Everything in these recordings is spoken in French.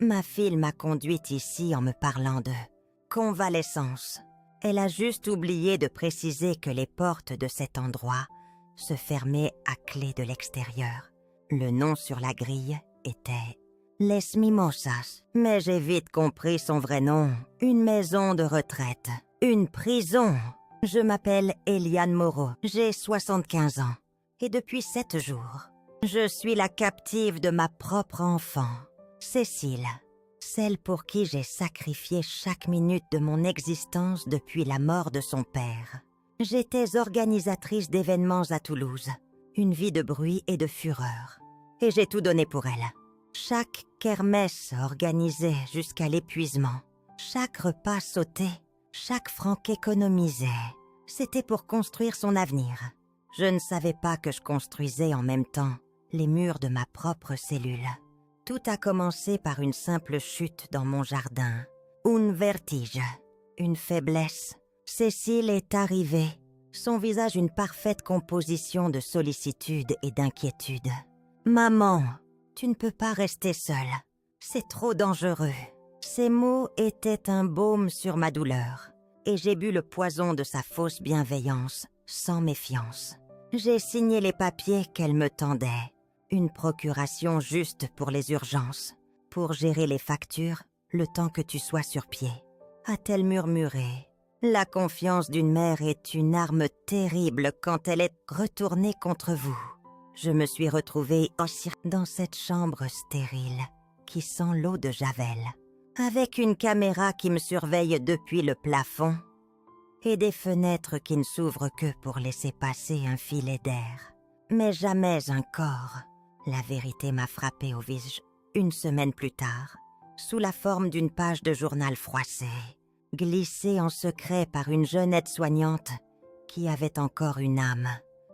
Ma fille m'a conduite ici en me parlant de convalescence. Elle a juste oublié de préciser que les portes de cet endroit se fermaient à clé de l'extérieur. Le nom sur la grille était Les Mimosas, mais j'ai vite compris son vrai nom. Une maison de retraite, une prison. Je m'appelle Eliane Moreau, j'ai 75 ans. Et depuis 7 jours, je suis la captive de ma propre enfant, Cécile. Celle pour qui j'ai sacrifié chaque minute de mon existence depuis la mort de son père. J'étais organisatrice d'événements à Toulouse, une vie de bruit et de fureur. Et j'ai tout donné pour elle. Chaque kermesse organisée jusqu'à l'épuisement, chaque repas sauté, chaque franc économisé, c'était pour construire son avenir. Je ne savais pas que je construisais en même temps les murs de ma propre cellule. Tout a commencé par une simple chute dans mon jardin. Un vertige, une faiblesse. Cécile est arrivée, son visage une parfaite composition de sollicitude et d'inquiétude. « Maman, tu ne peux pas rester seule. C'est trop dangereux. » Ces mots étaient un baume sur ma douleur, et j'ai bu le poison de sa fausse bienveillance, sans méfiance. J'ai signé les papiers qu'elle me tendait. Une procuration juste pour les urgences, pour gérer les factures, le temps que tu sois sur pied. A-t-elle murmuré? La confiance d'une mère est une arme terrible quand elle est retournée contre vous. Je me suis retrouvée dans cette chambre stérile qui sent l'eau de Javel, avec une caméra qui me surveille depuis le plafond et des fenêtres qui ne s'ouvrent que pour laisser passer un filet d'air. Mais jamais un corps. La vérité m'a frappé au visage 1 semaine plus tard, sous la forme d'une page de journal froissé, glissée en secret par une jeune aide-soignante qui avait encore une âme.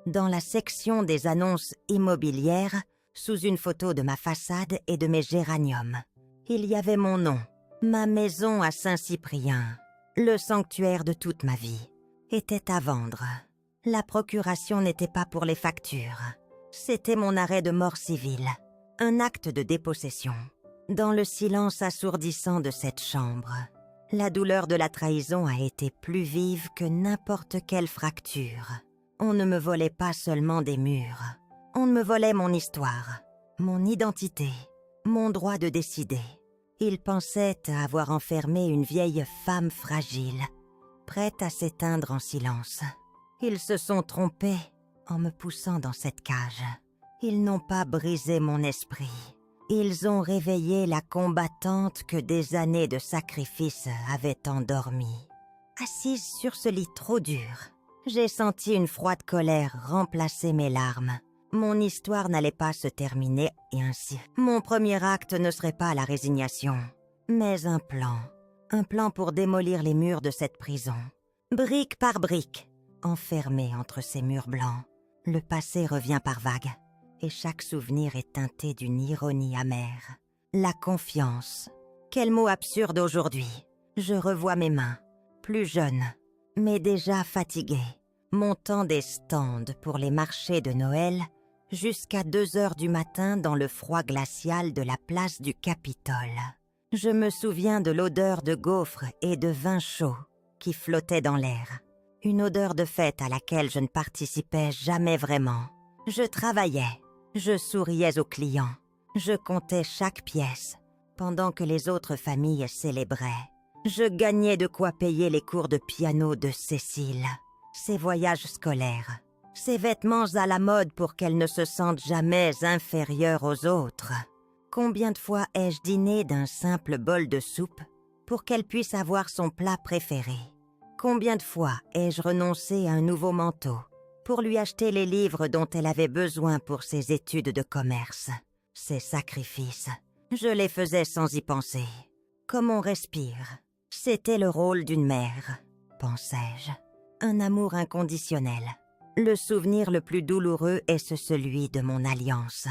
Dans la section des annonces immobilières, sous une photo de ma façade et de mes géraniums, il y avait mon nom. Ma maison à Saint-Cyprien, le sanctuaire de toute ma vie, était à vendre. La procuration n'était pas pour les factures. C'était mon arrêt de mort civile, un acte de dépossession. Dans le silence assourdissant de cette chambre, la douleur de la trahison a été plus vive que n'importe quelle fracture. On ne me volait pas seulement des murs, on me volait mon histoire, mon identité, mon droit de décider. Ils pensaient avoir enfermé une vieille femme fragile, prête à s'éteindre en silence. Ils se sont trompés en me poussant dans cette cage. Ils n'ont pas brisé mon esprit. Ils ont réveillé la combattante que des années de sacrifice avaient endormie. Assise sur ce lit trop dur, j'ai senti une froide colère remplacer mes larmes. Mon histoire n'allait pas se terminer et ainsi. Mon premier acte ne serait pas la résignation, mais un plan pour démolir les murs de cette prison. Brique par brique, enfermée entre ces murs blancs. Le passé revient par vagues, et chaque souvenir est teinté d'une ironie amère. La confiance. Quel mot absurde aujourd'hui. Je revois mes mains, plus jeunes, mais déjà fatiguées, montant des stands pour les marchés de Noël jusqu'à 2 heures du matin dans le froid glacial de la place du Capitole. Je me souviens de l'odeur de gaufres et de vin chaud qui flottait dans l'air. Une odeur de fête à laquelle je ne participais jamais vraiment. Je travaillais, je souriais aux clients, je comptais chaque pièce, pendant que les autres familles célébraient. Je gagnais de quoi payer les cours de piano de Cécile, ses voyages scolaires, ses vêtements à la mode pour qu'elle ne se sente jamais inférieure aux autres. Combien de fois ai-je dîné d'un simple bol de soupe pour qu'elle puisse avoir son plat préféré? Combien de fois ai-je renoncé à un nouveau manteau pour lui acheter les livres dont elle avait besoin pour ses études de commerce? Ces sacrifices, je les faisais sans y penser. Comme on respire, c'était le rôle d'une mère, pensais-je. Un amour inconditionnel. Le souvenir le plus douloureux est celui de mon alliance.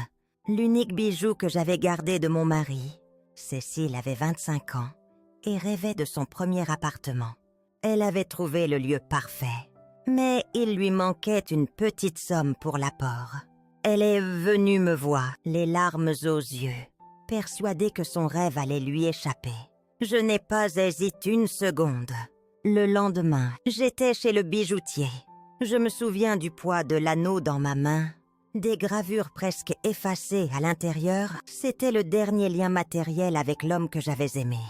L'unique bijou que j'avais gardé de mon mari. Cécile avait 25 ans et rêvait de son premier appartement. Elle avait trouvé le lieu parfait, mais il lui manquait une petite somme pour l'apport. Elle est venue me voir, les larmes aux yeux. persuadée que son rêve allait lui échapper. Je n'ai pas hésité une seconde. Le lendemain, j'étais chez le bijoutier. Je me souviens du poids de l'anneau dans ma main. Des gravures presque effacées à l'intérieur, c'était le dernier lien matériel avec l'homme que j'avais aimé.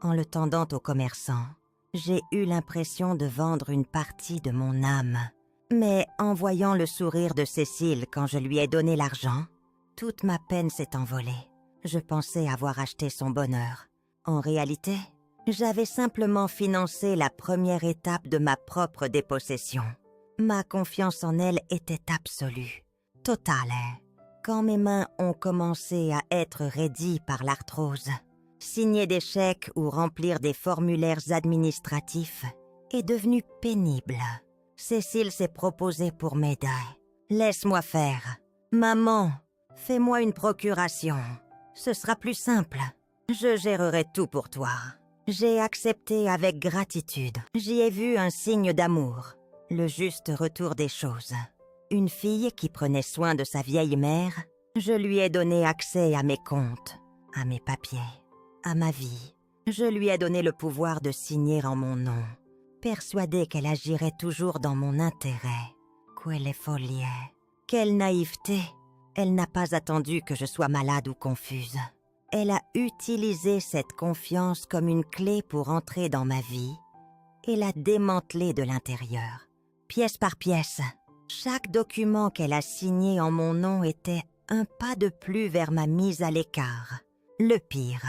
En le tendant au commerçant, j'ai eu l'impression de vendre une partie de mon âme. Mais en voyant le sourire de Cécile quand je lui ai donné l'argent, toute ma peine s'est envolée. Je pensais avoir acheté son bonheur. En réalité, j'avais simplement financé la première étape de ma propre dépossession. Ma confiance en elle était absolue, totale. Quand mes mains ont commencé à être raidies par l'arthrose, signer des chèques ou remplir des formulaires administratifs est devenu pénible. Cécile s'est proposée pour m'aider. Laisse-moi faire. Maman, fais-moi une procuration. Ce sera plus simple. Je gérerai tout pour toi. J'ai accepté avec gratitude. J'y ai vu un signe d'amour, le juste retour des choses. Une fille qui prenait soin de sa vieille mère, je lui ai donné accès à mes comptes, à mes papiers, à ma vie. Je lui ai donné le pouvoir de signer en mon nom, persuadée qu'elle agirait toujours dans mon intérêt. Quelle folie! Quelle naïveté! Elle n'a pas attendu que je sois malade ou confuse. Elle a utilisé cette confiance comme une clé pour entrer dans ma vie et la démanteler de l'intérieur, pièce par pièce. Chaque document qu'elle a signé en mon nom était un pas de plus vers ma mise à l'écart. Le pire,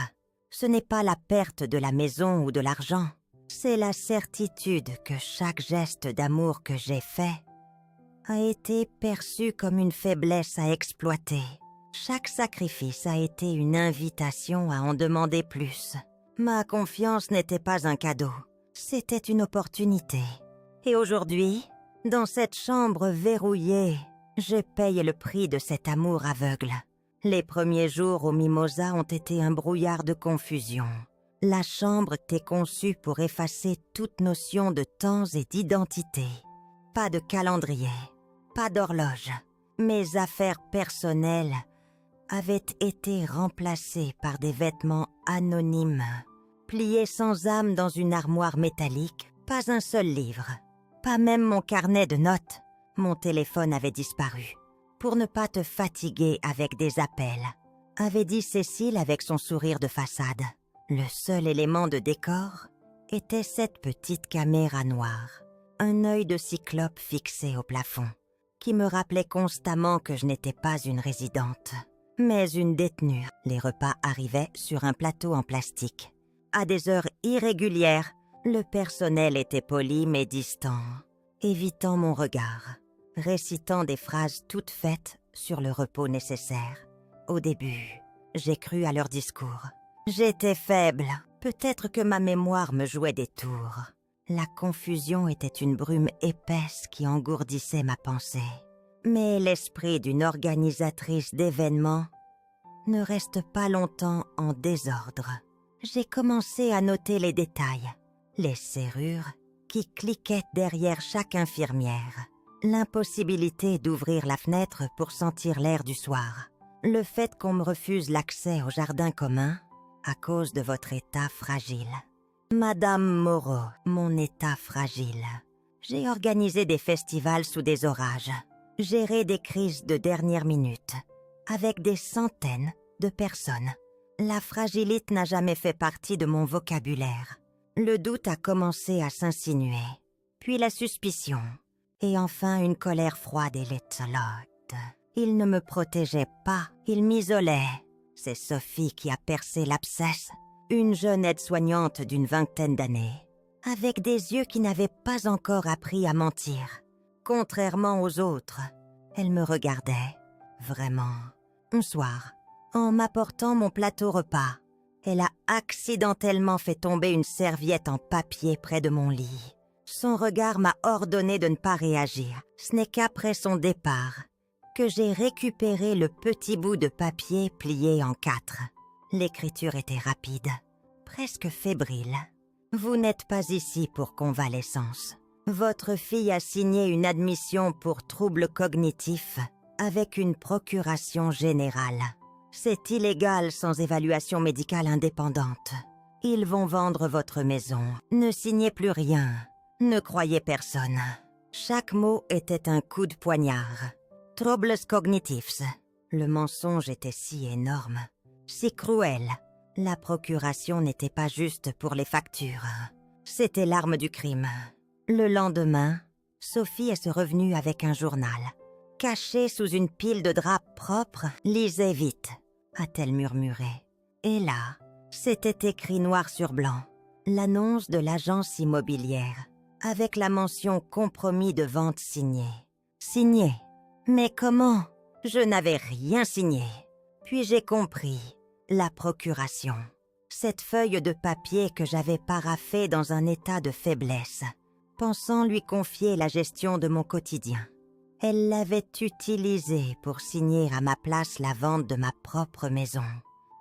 ce n'est pas la perte de la maison ou de l'argent, c'est la certitude que chaque geste d'amour que j'ai fait a été perçu comme une faiblesse à exploiter. Chaque sacrifice a été une invitation à en demander plus. Ma confiance n'était pas un cadeau, c'était une opportunité. Et aujourd'hui, dans cette chambre verrouillée, je paye le prix de cet amour aveugle. Les premiers jours au Mimosa ont été un brouillard de confusion. La chambre était conçue pour effacer toute notion de temps et d'identité. Pas de calendrier, pas d'horloge. Mes affaires personnelles avaient été remplacées par des vêtements anonymes, pliés sans âme dans une armoire métallique, pas un seul livre, pas même mon carnet de notes. Mon téléphone avait disparu. Pour ne pas te fatiguer avec des appels, avait dit Cécile avec son sourire de façade. Le seul élément de décor était cette petite caméra noire, un œil de cyclope fixé au plafond, qui me rappelait constamment que je n'étais pas une résidente, mais une détenue. Les repas arrivaient sur un plateau en plastique. À des heures irrégulières, le personnel était poli mais distant, évitant mon regard, récitant des phrases toutes faites sur le repos nécessaire. Au début, j'ai cru à leur discours. J'étais faible, peut-être que ma mémoire me jouait des tours. La confusion était une brume épaisse qui engourdissait ma pensée. Mais l'esprit d'une organisatrice d'événements ne reste pas longtemps en désordre. J'ai commencé à noter les détails, les serrures qui cliquaient derrière chaque infirmière, l'impossibilité d'ouvrir la fenêtre pour sentir l'air du soir, le fait qu'on me refuse l'accès au jardin commun à cause de votre état fragile. Madame Moreau, mon état fragile. J'ai organisé des festivals sous des orages, géré des crises de dernière minute, avec des centaines de personnes. La fragilité n'a jamais fait partie de mon vocabulaire. Le doute a commencé à s'insinuer, puis la suspicion, et enfin une colère froide et létolote. Il ne me protégeait pas, il m'isolait. C'est Sophie qui a percé l'abcès, une jeune aide-soignante d'une vingtaine d'années, avec des yeux qui n'avaient pas encore appris à mentir. Contrairement aux autres, elle me regardait, vraiment. Un soir, en m'apportant mon plateau repas, elle a accidentellement fait tomber une serviette en papier près de mon lit. Son regard m'a ordonné de ne pas réagir. Ce n'est qu'après son départ que j'ai récupéré le petit bout de papier plié en 4. L'écriture était rapide, presque fébrile. Vous n'êtes pas ici pour convalescence. Votre fille a signé une admission pour troubles cognitifs avec une procuration générale. C'est illégal sans évaluation médicale indépendante. Ils vont vendre votre maison. Ne signez plus rien. Ne croyez personne. » Chaque mot était un coup de poignard. Troubles cognitifs. Le mensonge était si énorme, si cruel. La procuration n'était pas juste pour les factures. C'était l'arme du crime. Le lendemain, Sophie est revenue avec un journal. Caché sous une pile de draps propres, « Lisez vite », a-t-elle murmuré. Et là, c'était écrit noir sur blanc. L'annonce de l'agence immobilière, avec la mention « compromis de vente signé ». Signé. Mais comment? Je n'avais rien signé. Puis j'ai compris. La procuration. Cette feuille de papier que j'avais paraphée dans un état de faiblesse, pensant lui confier la gestion de mon quotidien. Elle l'avait utilisée pour signer à ma place la vente de ma propre maison.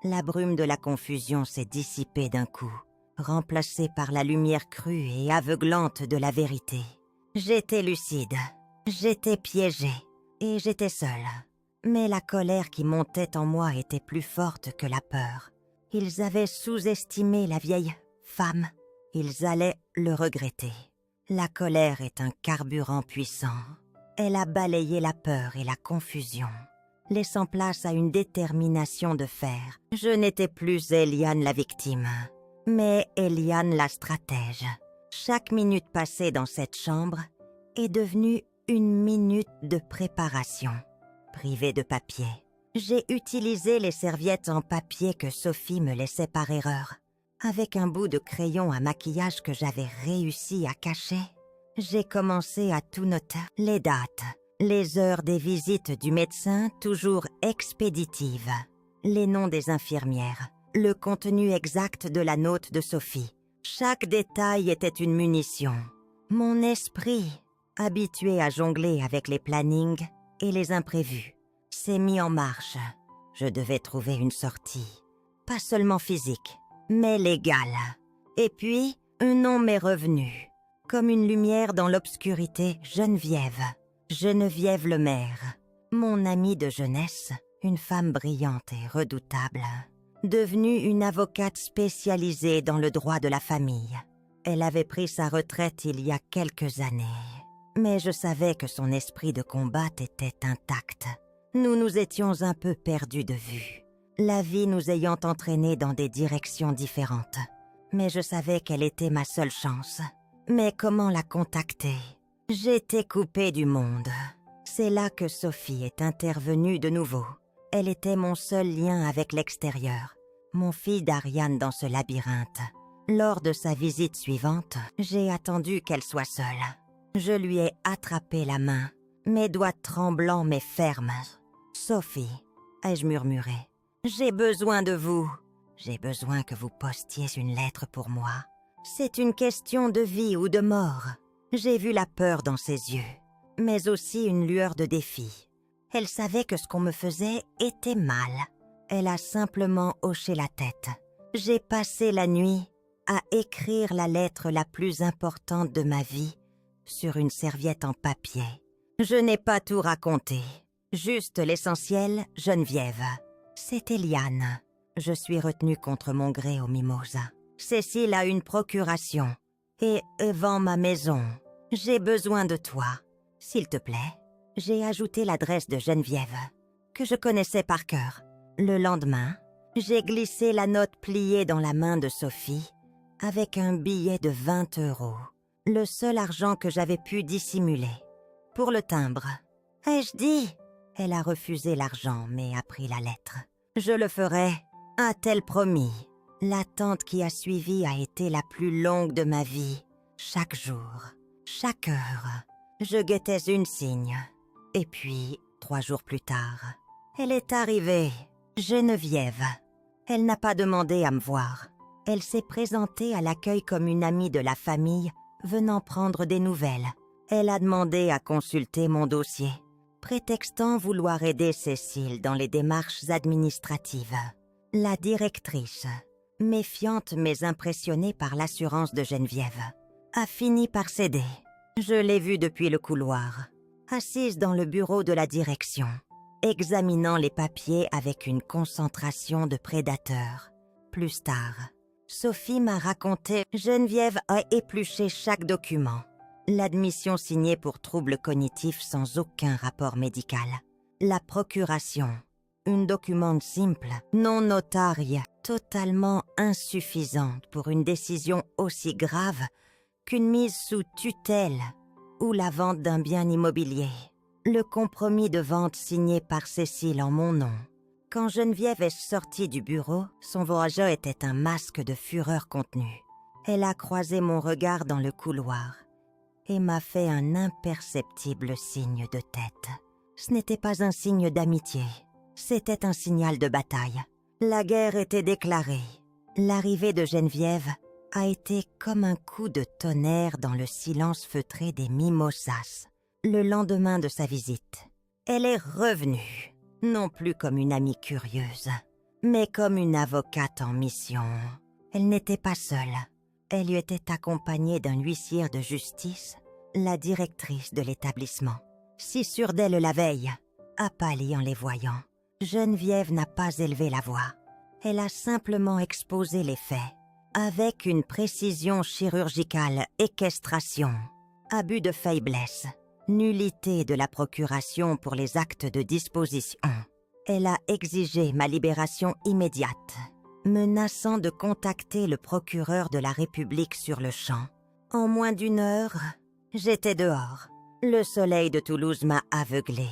La brume de la confusion s'est dissipée d'un coup, remplacée par la lumière crue et aveuglante de la vérité. J'étais lucide, j'étais piégée et j'étais seule. Mais la colère qui montait en moi était plus forte que la peur. Ils avaient sous-estimé la vieille femme. Ils allaient le regretter. La colère est un carburant puissant. Elle a balayé la peur et la confusion, laissant place à une détermination de fer. Je n'étais plus Eliane la victime, mais Eliane la stratège. Chaque minute passée dans cette chambre est devenue une minute de préparation. Privée de papier, j'ai utilisé les serviettes en papier que Sophie me laissait par erreur. Avec un bout de crayon à maquillage que j'avais réussi à cacher, j'ai commencé à tout noter. Les dates, les heures des visites du médecin toujours expéditives, les noms des infirmières, le contenu exact de la note de Sophie. Chaque détail était une munition. Mon esprit, habitué à jongler avec les plannings et les imprévus, s'est mis en marche. Je devais trouver une sortie, pas seulement physique, mais légale. Et puis, un nom m'est revenu, comme une lumière dans l'obscurité. Geneviève Lemaire, mon amie de jeunesse, une femme brillante et redoutable, devenue une avocate spécialisée dans le droit de la famille. Elle avait pris sa retraite il y a quelques années. Mais je savais que son esprit de combat était intact. Nous nous étions un peu perdus de vue, la vie nous ayant entraînés dans des directions différentes. Mais je savais qu'elle était ma seule chance. Mais comment la contacter? J'étais coupée du monde. C'est là que Sophie est intervenue de nouveau. Elle était mon seul lien avec l'extérieur, mon fil d'Ariane dans ce labyrinthe. Lors de sa visite suivante, j'ai attendu qu'elle soit seule. Je lui ai attrapé la main, mes doigts tremblants mais fermes. « Sophie », ai-je murmuré, « j'ai besoin de vous. J'ai besoin que vous postiez une lettre pour moi. C'est une question de vie ou de mort. » J'ai vu la peur dans ses yeux, mais aussi une lueur de défi. Elle savait que ce qu'on me faisait était mal. Elle a simplement hoché la tête. J'ai passé la nuit à écrire la lettre la plus importante de ma vie sur une serviette en papier. Je n'ai pas tout raconté, juste l'essentiel. Geneviève. C'est Eliane. Je suis retenue contre mon gré au Mimosa. Cécile a une procuration et vend ma maison. J'ai besoin de toi, s'il te plaît. J'ai ajouté l'adresse de Geneviève, que je connaissais par cœur. Le lendemain, j'ai glissé la note pliée dans la main de Sophie avec un billet de 20 €. Le seul argent que j'avais pu dissimuler. Pour le timbre. Ai-je dit? Elle a refusé l'argent, mais a pris la lettre. Je le ferai, a-t-elle promis. L'attente qui a suivi a été la plus longue de ma vie. Chaque jour, chaque heure, je guettais une signe. Et puis, 3 jours plus tard, elle est arrivée, Geneviève. Elle n'a pas demandé à me voir. Elle s'est présentée à l'accueil comme une amie de la famille venant prendre des nouvelles. Elle a demandé à consulter mon dossier, prétextant vouloir aider Cécile dans les démarches administratives. La directrice, méfiante mais impressionnée par l'assurance de Geneviève, a fini par céder. Je l'ai vue depuis le couloir, assise dans le bureau de la direction. examinant les papiers avec une concentration de prédateur. Plus tard, Sophie m'a raconté « Geneviève a épluché chaque document. L'admission signée pour troubles cognitifs sans aucun rapport médical. La procuration, une documente simple, non notarie, totalement insuffisante pour une décision aussi grave qu'une mise sous tutelle ou la vente d'un bien immobilier. Le compromis de vente signé par Cécile en mon nom. Quand Geneviève est sortie du bureau, son visage était un masque de fureur contenue. Elle a croisé mon regard dans le couloir et m'a fait un imperceptible signe de tête. Ce n'était pas un signe d'amitié, c'était un signal de bataille. La guerre était déclarée. L'arrivée de Geneviève a été comme un coup de tonnerre dans le silence feutré des mimosas. Le lendemain de sa visite, elle est revenue, non plus comme une amie curieuse, mais comme une avocate en mission. Elle n'était pas seule. Elle y était accompagnée d'un huissier de justice, la directrice de l'établissement. Si sûre d'elle la veille, a pâli en les voyant. Geneviève n'a pas élevé la voix. Elle a simplement exposé les faits, avec une précision chirurgicale, équestration, abus de faiblesse, nullité de la procuration pour les actes de disposition. Elle a exigé ma libération immédiate, menaçant de contacter le procureur de la République sur le champ. En moins d'une heure, j'étais dehors. Le soleil de Toulouse m'a aveuglée.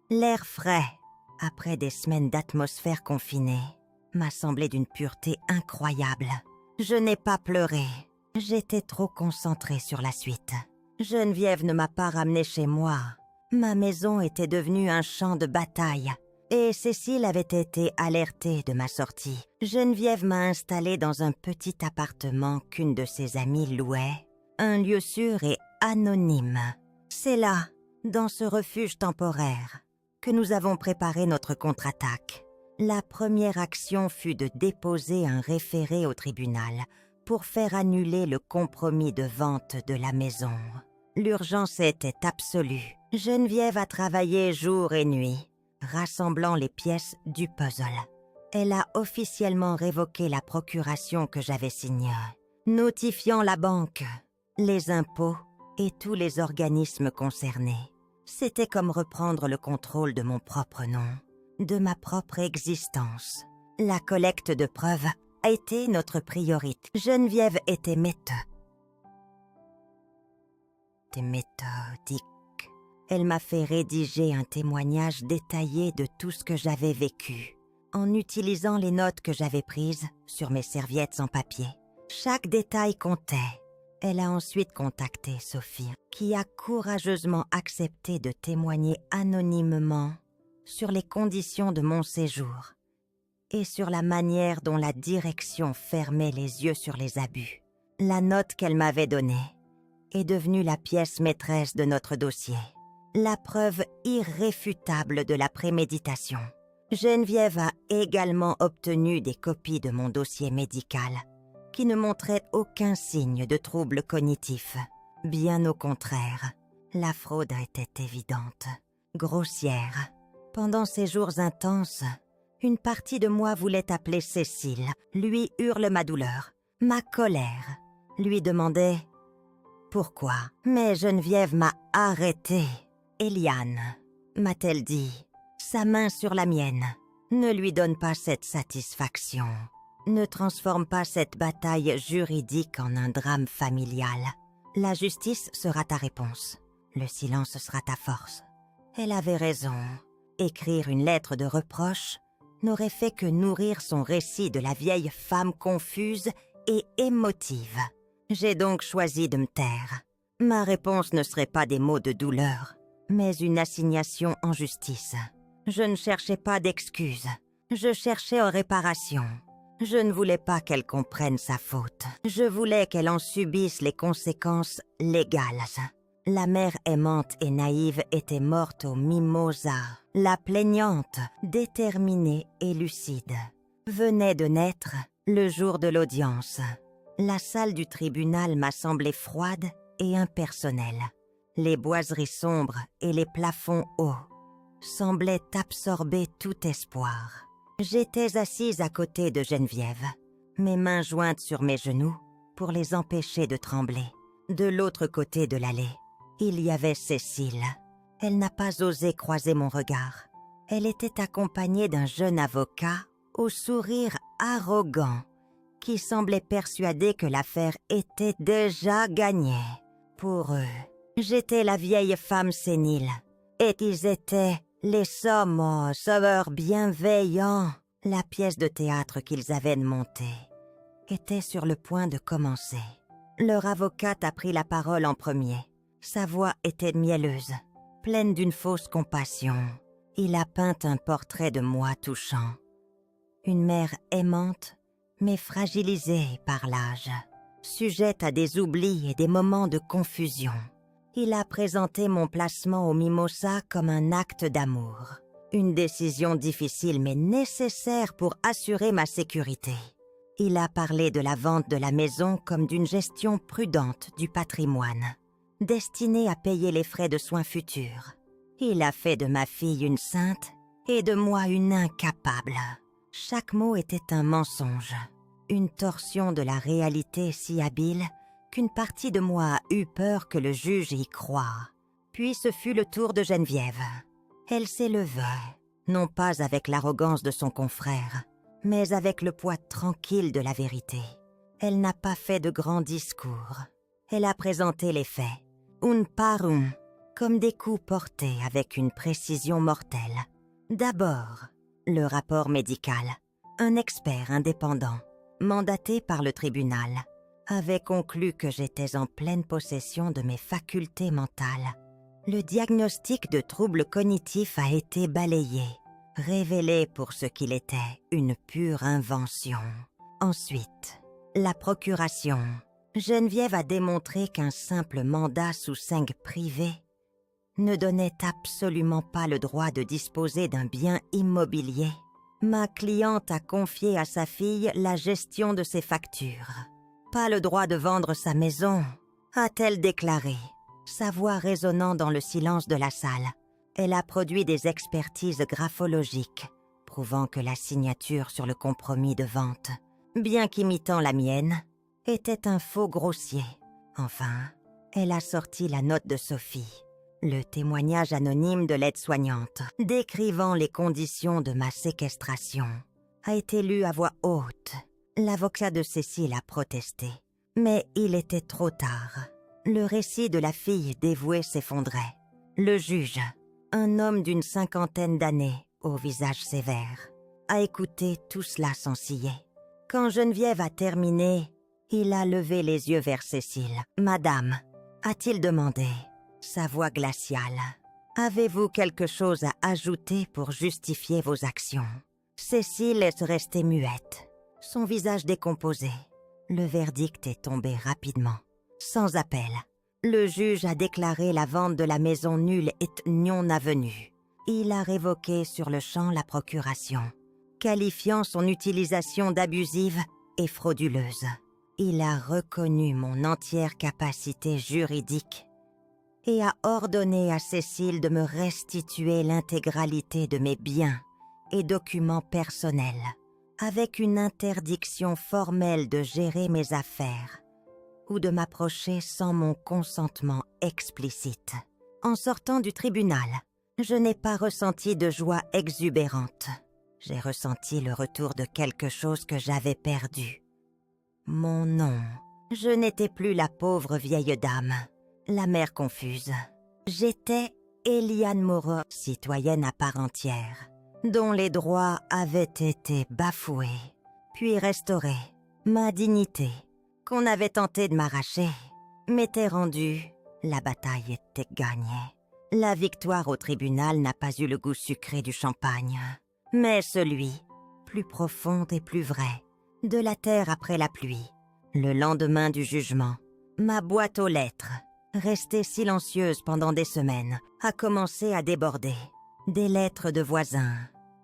L'air frais, après des semaines d'atmosphère confinée, m'a semblé d'une pureté incroyable. Je n'ai pas pleuré. J'étais trop concentrée sur la suite. Geneviève ne m'a pas ramenée chez moi. Ma maison était devenue un champ de bataille. Et Cécile avait été alertée de ma sortie. Geneviève m'a installée dans un petit appartement qu'une de ses amies louait. Un lieu sûr et anonyme. C'est là, dans ce refuge temporaire, que nous avons préparé notre contre-attaque. La première action fut de déposer un référé au tribunal pour faire annuler le compromis de vente de la maison. L'urgence était absolue. Geneviève a travaillé jour et nuit, rassemblant les pièces du puzzle. Elle a officiellement révoqué la procuration que j'avais signée, notifiant la banque, les impôts et tous les organismes concernés. C'était comme reprendre le contrôle de mon propre nom, de ma propre existence. La collecte de preuves a été notre priorité. Geneviève était méthodique. Elle m'a fait rédiger un témoignage détaillé de tout ce que j'avais vécu, en utilisant les notes que j'avais prises sur mes serviettes en papier. Chaque détail comptait. Elle a ensuite contacté Sophie, qui a courageusement accepté de témoigner anonymement sur les conditions de mon séjour et sur la manière dont la direction fermait les yeux sur les abus. La note qu'elle m'avait donnée est devenue la pièce maîtresse de notre dossier, la preuve irréfutable de la préméditation. Geneviève a également obtenu des copies de mon dossier médical, qui ne montrait aucun signe de trouble cognitif. Bien au contraire, la fraude était évidente, grossière. Pendant ces jours intenses, une partie de moi voulait appeler Cécile, lui hurle ma douleur, ma colère, lui demandait « Pourquoi ?» Mais Geneviève m'a arrêtée. « Eliane » m'a-t-elle dit, sa main sur la mienne, ne lui donne pas cette satisfaction. Ne transforme pas cette bataille juridique en un drame familial. La justice sera ta réponse. Le silence sera ta force. Elle avait raison. Écrire une lettre de reproche n'aurait fait que nourrir son récit de la vieille femme confuse et émotive. J'ai donc choisi de me taire. Ma réponse ne serait pas des mots de douleur, mais une assignation en justice. Je ne cherchais pas d'excuses. Je cherchais en réparation. Je ne voulais pas qu'elle comprenne sa faute. Je voulais qu'elle en subisse les conséquences légales. La mère aimante et naïve était morte au mimosa. La plaignante, déterminée et lucide, venait de naître le jour de l'audience. La salle du tribunal m'a semblé froide et impersonnelle. Les boiseries sombres et les plafonds hauts semblait absorber tout espoir. J'étais assise à côté de Geneviève, mes mains jointes sur mes genoux pour les empêcher de trembler. De l'autre côté de l'allée, il y avait Cécile. Elle n'a pas osé croiser mon regard. Elle était accompagnée d'un jeune avocat au sourire arrogant qui semblait persuadé que l'affaire était déjà gagnée. Pour eux, j'étais la vieille femme sénile et ils étaient les sauveurs bienveillants. La pièce de théâtre qu'ils avaient montée était sur le point de commencer. Leur avocate a pris la parole en premier. Sa voix était mielleuse, pleine d'une fausse compassion. Il a peint un portrait de moi touchant. Une mère aimante, mais fragilisée par l'âge, sujette à des oublis et des moments de confusion. Il a présenté mon placement au Mimosa comme un acte d'amour. Une décision difficile mais nécessaire pour assurer ma sécurité. Il a parlé de la vente de la maison comme d'une gestion prudente du patrimoine, destinée à payer les frais de soins futurs. Il a fait de ma fille une sainte et de moi une incapable. Chaque mot était un mensonge, une torsion de la réalité si habile qu'une partie de moi a eu peur que le juge y croie. Puis ce fut le tour de Geneviève. Elle s'élevait, non pas avec l'arrogance de son confrère, mais avec le poids tranquille de la vérité. Elle n'a pas fait de grands discours. Elle a présenté les faits, un par un, comme des coups portés avec une précision mortelle. D'abord, le rapport médical. Un expert indépendant, mandaté par le tribunal, avait conclu que j'étais en pleine possession de mes facultés mentales. Le diagnostic de troubles cognitifs a été balayé, révélé pour ce qu'il était, une pure invention. Ensuite, la procuration. Geneviève a démontré qu'un simple mandat sous seing privé ne donnait absolument pas le droit de disposer d'un bien immobilier. Ma cliente a confié à sa fille la gestion de ses factures. Pas le droit de vendre sa maison, a-t-elle déclaré, sa voix résonnant dans le silence de la salle. Elle a produit des expertises graphologiques, prouvant que la signature sur le compromis de vente, bien qu'imitant la mienne, était un faux grossier. Enfin, elle a sorti la note de Sophie, le témoignage anonyme de l'aide-soignante, décrivant les conditions de ma séquestration, a été lu à voix haute. L'avocat de Cécile a protesté, mais il était trop tard. Le récit de la fille dévouée s'effondrait. Le juge, un homme d'une 50aine d'années, au visage sévère, a écouté tout cela sans ciller. Quand Geneviève a terminé, il a levé les yeux vers Cécile. « Madame », a-t-il demandé, sa voix glaciale, « avez-vous quelque chose à ajouter pour justifier vos actions ?» Cécile est restée muette, son visage décomposé. Le verdict est tombé rapidement, sans appel. Le juge a déclaré la vente de la maison nulle et non avenue. Il a révoqué sur le champ la procuration, qualifiant son utilisation d'abusive et frauduleuse. Il a reconnu mon entière capacité juridique et a ordonné à Cécile de me restituer l'intégralité de mes biens et documents personnels, avec une interdiction formelle de gérer mes affaires ou de m'approcher sans mon consentement explicite. En sortant du tribunal, je n'ai pas ressenti de joie exubérante. J'ai ressenti le retour de quelque chose que j'avais perdu. Mon nom. Je n'étais plus la pauvre vieille dame, la mère confuse. J'étais Eliane Moreau, citoyenne à part entière, dont les droits avaient été bafoués, puis restaurés. Ma dignité, qu'on avait tenté de m'arracher, m'était rendue. La bataille était gagnée. La victoire au tribunal n'a pas eu le goût sucré du champagne, mais celui, plus profond et plus vrai, de la terre après la pluie. Le lendemain du jugement, ma boîte aux lettres, restée silencieuse pendant des semaines, a commencé à déborder. Des lettres de voisins,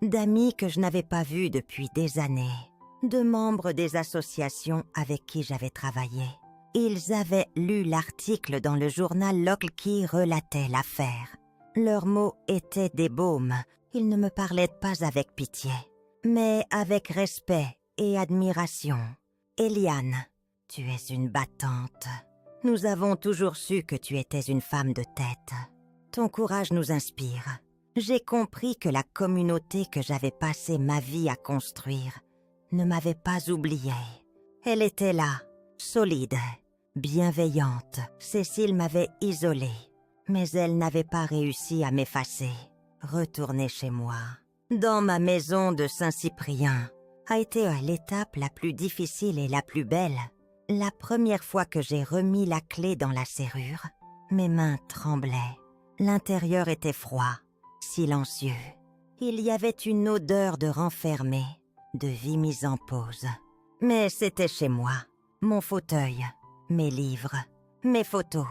d'amis que je n'avais pas vus depuis des années, de membres des associations avec qui j'avais travaillé. Ils avaient lu l'article dans le journal local qui relatait l'affaire. Leurs mots étaient des baumes. Ils ne me parlaient pas avec pitié, mais avec respect et admiration. Eliane, tu es une battante. Nous avons toujours su que tu étais une femme de tête. Ton courage nous inspire. J'ai compris que la communauté que j'avais passé ma vie à construire ne m'avait pas oubliée. Elle était là, solide, bienveillante. Cécile m'avait isolée, mais elle n'avait pas réussi à m'effacer. Retourner chez moi, dans ma maison de Saint-Cyprien, a été l'étape la plus difficile et la plus belle. La première fois que j'ai remis la clé dans la serrure, mes mains tremblaient. L'intérieur était froid, silencieux. Il y avait une odeur de renfermé, de vie mise en pause. Mais c'était chez moi, mon fauteuil, mes livres, mes photos,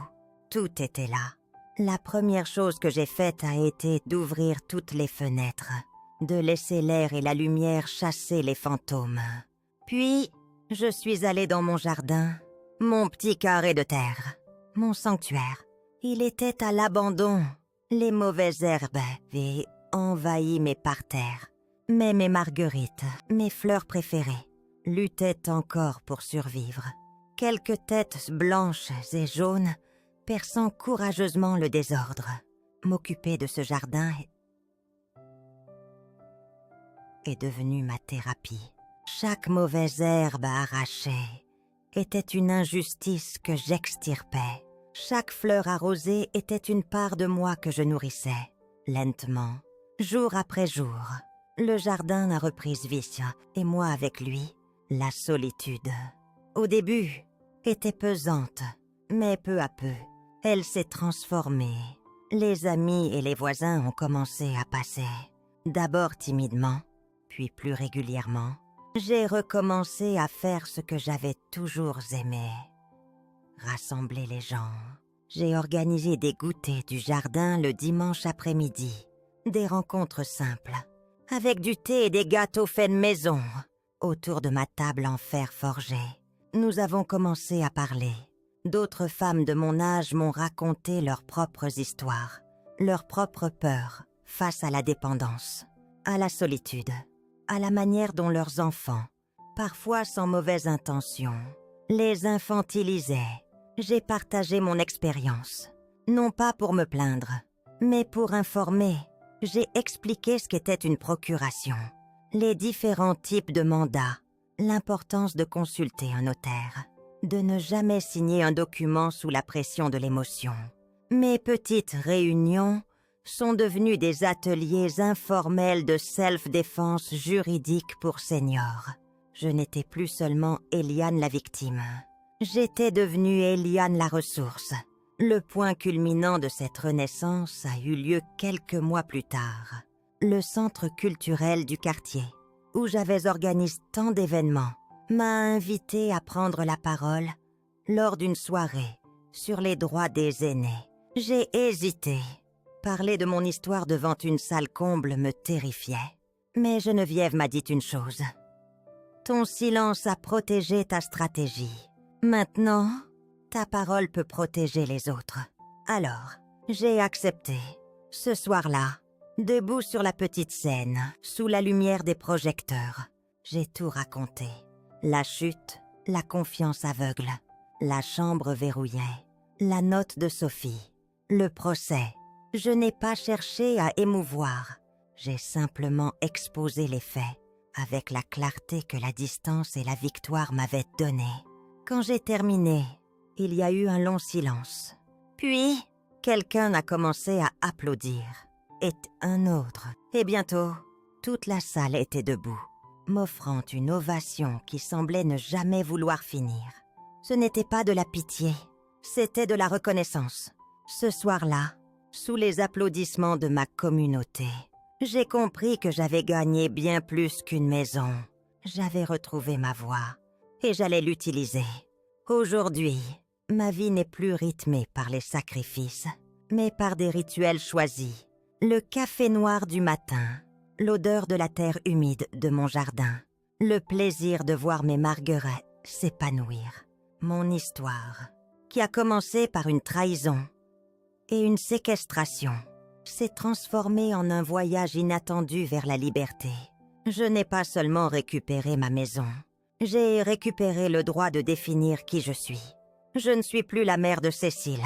tout était là. La première chose que j'ai faite a été d'ouvrir toutes les fenêtres, de laisser l'air et la lumière chasser les fantômes. Puis, je suis allée dans mon jardin, mon petit carré de terre, mon sanctuaire. Il était à l'abandon. Les mauvaises herbes avaient envahi mes parterres. Mais mes marguerites, mes fleurs préférées, luttaient encore pour survivre. Quelques têtes blanches et jaunes perçant courageusement le désordre. M'occuper de ce jardin est devenu ma thérapie. Chaque mauvaise herbe arrachée était une injustice que j'extirpais. Chaque fleur arrosée était une part de moi que je nourrissais, lentement, jour après jour. Le jardin a repris vie, et moi avec lui, la solitude. Au début, était pesante, mais peu à peu, elle s'est transformée. Les amis et les voisins ont commencé à passer. D'abord timidement, puis plus régulièrement. J'ai recommencé à faire ce que j'avais toujours aimé. Rassembler les gens. J'ai organisé des goûters du jardin le dimanche après-midi. Des rencontres simples, avec du thé et des gâteaux faits maison, autour de ma table en fer forgé. Nous avons commencé à parler. D'autres femmes de mon âge m'ont raconté leurs propres histoires, leurs propres peurs face à la dépendance, à la solitude, à la manière dont leurs enfants, parfois sans mauvaise intention, les infantilisaient. J'ai partagé mon expérience, non pas pour me plaindre, mais pour informer. J'ai expliqué ce qu'était une procuration, les différents types de mandats, l'importance de consulter un notaire, de ne jamais signer un document sous la pression de l'émotion. Mes petites réunions sont devenues des ateliers informels de self-défense juridique pour seniors. Je n'étais plus seulement Eliane la victime. J'étais devenue Eliane la ressource. Le point culminant de cette renaissance a eu lieu quelques mois plus tard. Le centre culturel du quartier, où j'avais organisé tant d'événements, m'a invité à prendre la parole lors d'une soirée sur les droits des aînés. J'ai hésité. Parler de mon histoire devant une salle comble me terrifiait. Mais Geneviève m'a dit une chose. Ton silence a protégé ta stratégie. Maintenant, ta parole peut protéger les autres. Alors, j'ai accepté. Ce soir-là, debout sur la petite scène, sous la lumière des projecteurs, j'ai tout raconté. La chute, la confiance aveugle, la chambre verrouillée, la note de Sophie, le procès. Je n'ai pas cherché à émouvoir. J'ai simplement exposé les faits, avec la clarté que la distance et la victoire m'avaient donnée. Quand j'ai terminé, il y a eu un long silence. Puis, quelqu'un a commencé à applaudir. Et un autre. Et bientôt, toute la salle était debout, m'offrant une ovation qui semblait ne jamais vouloir finir. Ce n'était pas de la pitié, c'était de la reconnaissance. Ce soir-là, sous les applaudissements de ma communauté, j'ai compris que j'avais gagné bien plus qu'une maison. J'avais retrouvé ma voix. Et j'allais l'utiliser. Aujourd'hui, ma vie n'est plus rythmée par les sacrifices, mais par des rituels choisis. Le café noir du matin, l'odeur de la terre humide de mon jardin, le plaisir de voir mes marguerites s'épanouir. Mon histoire, qui a commencé par une trahison et une séquestration, s'est transformé en un voyage inattendu vers la liberté. Je n'ai pas seulement récupéré ma maison, j'ai récupéré le droit de définir qui je suis. Je ne suis plus la mère de Cécile.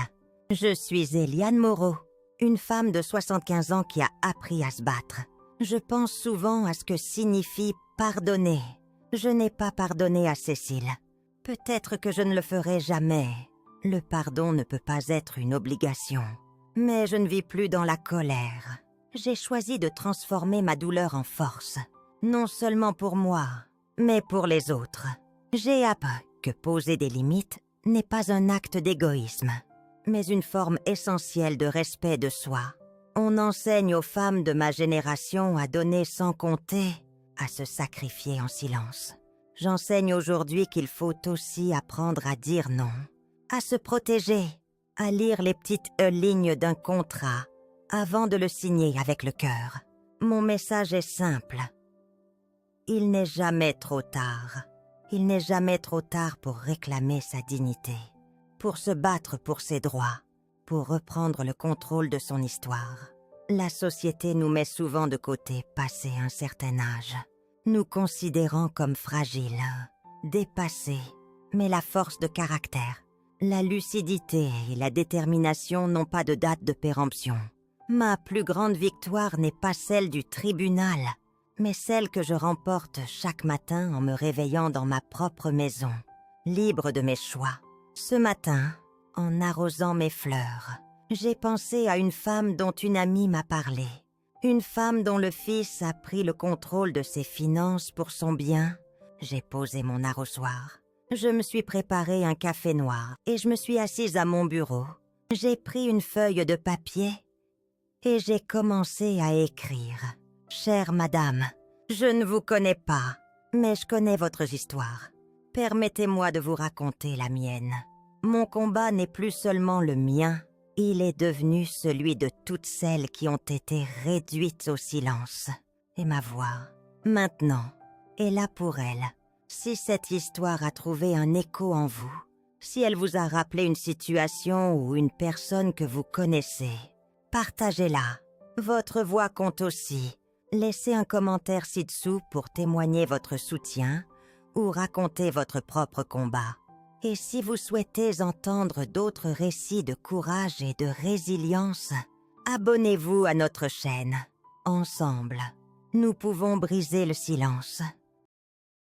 Je suis Eliane Moreau, une femme de 75 ans qui a appris à se battre. Je pense souvent à ce que signifie pardonner. Je n'ai pas pardonné à Cécile. Peut-être que je ne le ferai jamais. Le pardon ne peut pas être une obligation. Mais je ne vis plus dans la colère. J'ai choisi de transformer ma douleur en force. Non seulement pour moi, mais pour les autres. J'ai appris que poser des limites n'est pas un acte d'égoïsme, mais une forme essentielle de respect de soi. On enseigne aux femmes de ma génération à donner sans compter, à se sacrifier en silence. J'enseigne aujourd'hui qu'il faut aussi apprendre à dire non, à se protéger, à lire les petites lignes d'un contrat avant de le signer avec le cœur. Mon message est simple. Il n'est jamais trop tard. Il n'est jamais trop tard pour réclamer sa dignité, pour se battre pour ses droits, pour reprendre le contrôle de son histoire. La société nous met souvent de côté passé un certain âge, nous considérant comme fragiles, dépassés. Mais la force de caractère, la lucidité et la détermination n'ont pas de date de péremption. Ma plus grande victoire n'est pas celle du tribunal, mais celle que je remporte chaque matin en me réveillant dans ma propre maison, libre de mes choix. Ce matin, en arrosant mes fleurs, j'ai pensé à une femme dont une amie m'a parlé. Une femme dont le fils a pris le contrôle de ses finances pour son bien. J'ai posé mon arrosoir. Je me suis préparé un café noir et je me suis assise à mon bureau. J'ai pris une feuille de papier et j'ai commencé à écrire. Chère madame, je ne vous connais pas, mais je connais votre histoire. Permettez-moi de vous raconter la mienne. Mon combat n'est plus seulement le mien, il est devenu celui de toutes celles qui ont été réduites au silence. Et ma voix, maintenant, est là pour elles. Si cette histoire a trouvé un écho en vous, si elle vous a rappelé une situation ou une personne que vous connaissez, partagez-la. Votre voix compte aussi. Laissez un commentaire ci-dessous pour témoigner votre soutien ou raconter votre propre combat. Et si vous souhaitez entendre d'autres récits de courage et de résilience, abonnez-vous à notre chaîne. Ensemble, nous pouvons briser le silence.